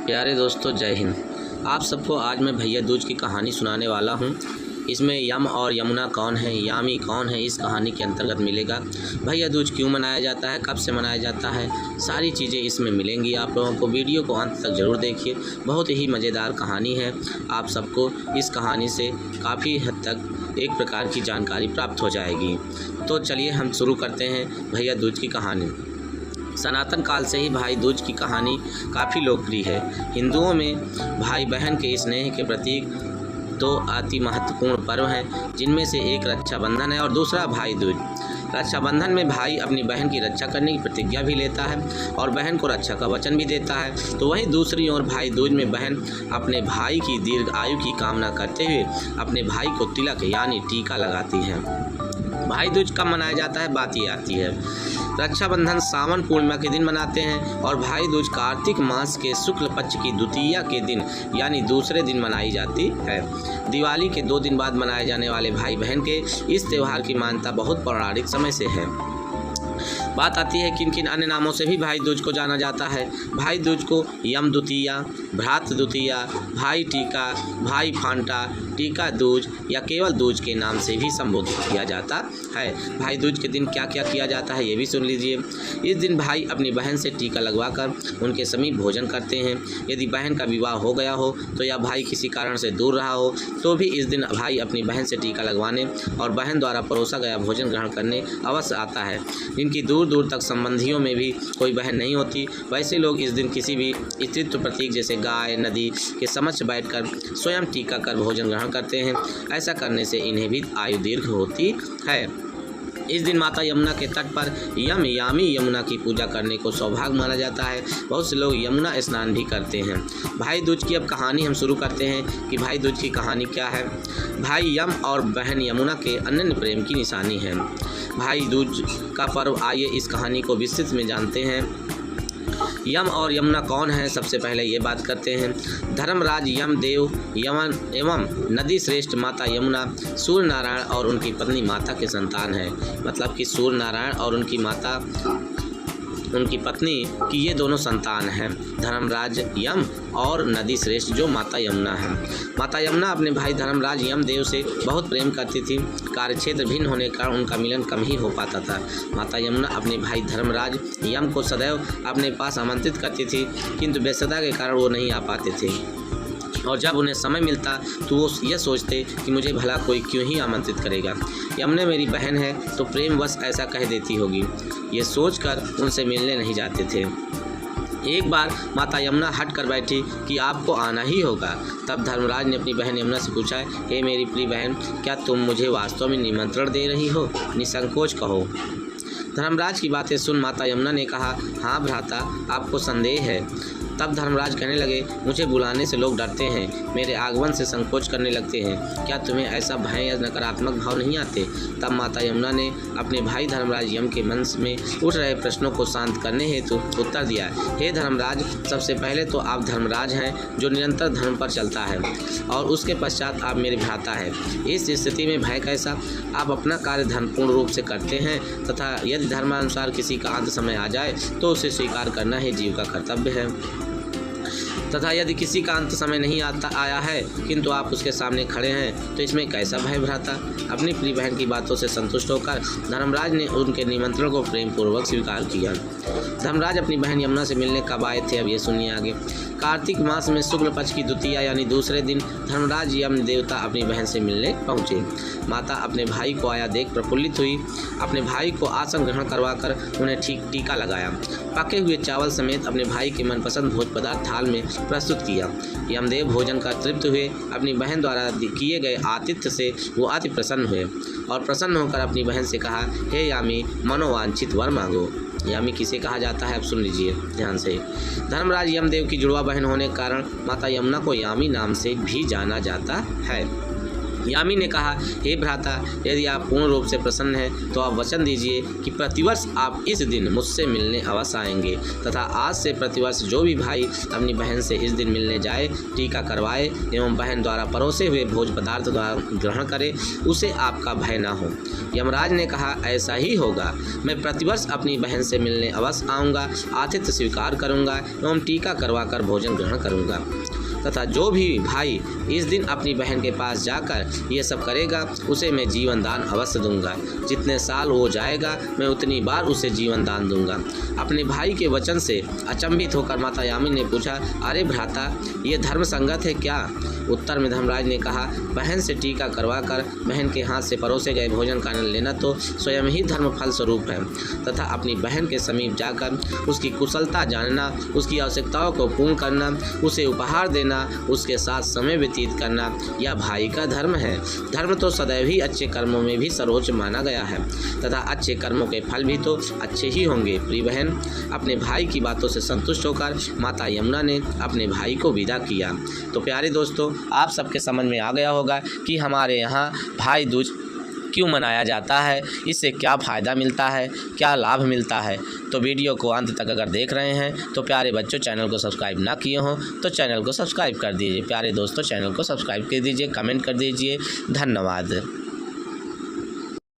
प्यारे दोस्तों, जय हिंद। आप सबको आज मैं भैया दूज की कहानी सुनाने वाला हूँ। इसमें यम और यमुना कौन है, यामी कौन है, इस कहानी के अंतर्गत मिलेगा। भैया दूज क्यों मनाया जाता है, कब से मनाया जाता है, सारी चीज़ें इसमें मिलेंगी आप लोगों को। वीडियो को अंत तक ज़रूर देखिए, बहुत ही मज़ेदार कहानी है। आप सबको इस कहानी से काफ़ी हद तक एक प्रकार की जानकारी प्राप्त हो जाएगी। तो चलिए हम शुरू करते हैं भैया दूज की कहानी। सनातन काल से ही भाई दूज की कहानी काफ़ी लोकप्रिय है। हिंदुओं में भाई बहन के स्नेह के प्रतीक दो अति महत्वपूर्ण पर्व हैं, जिनमें से एक रक्षाबंधन है और दूसरा भाई दूज। रक्षाबंधन में भाई अपनी बहन की रक्षा करने की प्रतिज्ञा भी लेता है और बहन को रक्षा का वचन भी देता है। तो वहीं दूसरी ओर भाई दूज में बहन अपने भाई की दीर्घ आयु की कामना करते हुए अपने भाई को तिलक यानी टीका लगाती है। भाई दूज कब मनाया जाता है, बात ये आती है। रक्षाबंधन सावन पूर्णिमा के दिन मनाते हैं और भाई दूज कार्तिक मास के शुक्ल पक्ष की द्वितीया के दिन यानी दूसरे दिन मनाई जाती है। दिवाली के 2 दिन बाद मनाए जाने वाले भाई बहन के इस त्यौहार की मान्यता बहुत पौराणिक समय से है। बात आती है किन किन अन्य नामों से भी भाई दूज को जाना जाता है। भाई दूज को यम द्वितीया, भ्रात द्वितीया, भाई टीका, भाई फांटा, टीका दूज या केवल दूज के नाम से भी संबोधित किया जाता है। भाई दूज के दिन क्या क्या किया जाता है ये भी सुन लीजिए। इस दिन भाई अपनी बहन से टीका लगवाकर उनके समीप भोजन करते हैं। यदि बहन का विवाह हो गया हो तो या भाई किसी कारण से दूर रहा हो तो भी इस दिन भाई अपनी बहन से टीका लगवाने और बहन द्वारा परोसा गया भोजन ग्रहण करने अवश्य आता है। जिनकी दूर दूर तक संबंधियों में भी कोई बहन नहीं होती, वैसे लोग इस दिन किसी भी स्त्रीत्व प्रतीक जैसे गाय, नदी के समक्ष बैठकर स्वयं टीका कर भोजन ग्रहण करते हैं। ऐसा करने से इन्हें भी आयु दीर्घ होती है। इस दिन माता यमुना के तट पर यामी यमुना की पूजा करने को सौभाग्य माना जाता है। बहुत से लोग यमुना स्नान भी करते हैं। भाई दूज की अब कहानी हम शुरू करते हैं कि भाई दूज की कहानी क्या है। भाई यम और बहन यमुना के अनन्य प्रेम की निशानी है। भाई दूज का पर्व, आइए इस कहानी को विस्तृत में जानते हैं। यम और यमुना कौन है, सबसे पहले ये बात करते हैं। धर्मराज यम देव यमन एवं नदी श्रेष्ठ माता यमुना सूर्य नारायण और उनकी पत्नी माता के संतान है। मतलब कि सूर्य नारायण और उनकी पत्नी की ये दोनों संतान हैं, धर्मराज यम और नदी श्रेष्ठ जो माता यमुना है। माता यमुना अपने भाई धर्मराज यम देव से बहुत प्रेम करती थी। कार्यक्षेत्र भिन्न होने के कारण उनका मिलन कम ही हो पाता था। माता यमुना अपने भाई धर्मराज यम को सदैव अपने पास आमंत्रित करती थी, किंतु व्यस्तता के कारण वो नहीं आ पाते थे और जब उन्हें समय मिलता तो वो ये सोचते कि मुझे भला कोई क्यों ही आमंत्रित करेगा, यमुना मेरी बहन है तो प्रेमवश ऐसा कह देती होगी। ये सोचकर उनसे मिलने नहीं जाते थे। एक बार माता यमुना हट कर बैठी कि आपको आना ही होगा। तब धर्मराज ने अपनी बहन यमुना से पूछा, हे मेरी प्रिय बहन, क्या तुम मुझे वास्तव में निमंत्रण दे रही हो? निसंकोच कहो। धर्मराज की बातें सुन माता यमुना ने कहा, हाँ भ्राता, आपको संदेह है। तब धर्मराज कहने लगे, मुझे बुलाने से लोग डरते हैं, मेरे आगमन से संकोच करने लगते हैं। क्या तुम्हें ऐसा भय या नकारात्मक भाव नहीं आते? तब माता यमुना ने अपने भाई धर्मराज यम के मन में उठ रहे प्रश्नों को शांत करने हेतु उत्तर दिया, हे धर्मराज, सबसे पहले तो आप धर्मराज हैं जो निरंतर धर्म पर चलता है और उसके पश्चात आप मेरे भ्राता हैं। इस स्थिति में भय कैसा? आप अपना कार्य धर्मपूर्ण रूप से करते हैं तथा यदि धर्मानुसार किसी का अंत समय आ जाए तो उसे स्वीकार करना ही जीव का कर्तव्य है, तथा यदि किसी का अंत समय नहीं आया है किंतु आप उसके सामने खड़े हैं तो इसमें कैसा भय भ्राता? अपनी प्रिय बहन की बातों से संतुष्ट होकर धर्मराज ने उनके निमंत्रण को प्रेम पूर्वक स्वीकार किया। धर्मराज अपनी बहन यमुना से मिलने कब आए थे, अब ये सुनिए आगे। कार्तिक मास में शुक्ल पक्ष की द्वितीया यानी दूसरे दिन धर्मराज यम देवता अपनी बहन से मिलने पहुँचे। माता अपने भाई को आया देख प्रफुल्लित हुई। अपने भाई को आसन ग्रहण करवाकर उन्हें टीका लगाया। पके हुए चावल समेत अपने भाई के मनपसंद भोज पदार्थ थाल में प्रस्तुत किया। यमदेव भोजन का तृप्त हुए। अपनी बहन द्वारा किए गए आतिथ्य से वो अति प्रसन्न हुए और प्रसन्न होकर अपनी बहन से कहा, हे यामी, मनोवांछित वर मांगो। यामी किसे कहा जाता है, अब सुन लीजिए ध्यान से। धर्मराज यमदेव की जुड़वा बहन होने के कारण माता यमुना को यामी नाम से भी जाना जाता है। यामी ने कहा, हे भ्राता, यदि आप पूर्ण रूप से प्रसन्न हैं तो आप वचन दीजिए कि प्रतिवर्ष आप इस दिन मुझसे मिलने अवश्य आएंगे तथा आज से प्रतिवर्ष जो भी भाई अपनी बहन से इस दिन मिलने जाए, टीका करवाए एवं बहन द्वारा परोसे हुए भोज पदार्थ द्वारा ग्रहण करे, उसे आपका भय न हो। यमराज ने कहा, ऐसा ही होगा। मैं प्रतिवर्ष अपनी बहन से मिलने अवश्य आऊँगा, आतिथ्य स्वीकार करूँगा एवं टीका करवाकर भोजन ग्रहण करूँगा तथा जो भी भाई इस दिन अपनी बहन के पास जाकर ये सब करेगा उसे मैं जीवन दान अवश्य दूंगा। जितने साल वो जाएगा मैं उतनी बार उसे जीवन दान दूंगा। अपने भाई के वचन से अचंभित होकर माता यामी ने पूछा, अरे भ्राता, ये धर्म संगत है क्या? उत्तर में धर्मराज ने कहा, बहन से टीका करवाकर बहन के हाथ से परोसे गए भोजन का आनंद लेना तो स्वयं ही धर्म फल स्वरूप है तथा अपनी बहन के समीप जाकर उसकी कुशलता जानना, उसकी आवश्यकताओं को पूर्ण करना, उसे उपहार देना, उसके साथ समय व्यतीत करना यह भाई का धर्म है। धर्म तो सदैव ही अच्छे कर्मों में भी सर्वोच्च माना गया है तथा अच्छे कर्मों के फल भी तो अच्छे ही होंगे। प्रिय बहन, अपने भाई की बातों से संतुष्ट होकर माता यमुना ने अपने भाई को विदा किया। तो प्यारे दोस्तों, आप सबके समझ में आ गया होगा कि हमारे यहाँ भाई दूज क्यों मनाया जाता है, इससे क्या फ़ायदा मिलता है, क्या लाभ मिलता है। तो वीडियो को अंत तक अगर देख रहे हैं तो प्यारे बच्चों, चैनल को सब्सक्राइब ना किए हों तो चैनल को सब्सक्राइब कर दीजिए। प्यारे दोस्तों, चैनल को सब्सक्राइब कर दीजिए, कमेंट कर दीजिए। धन्यवाद।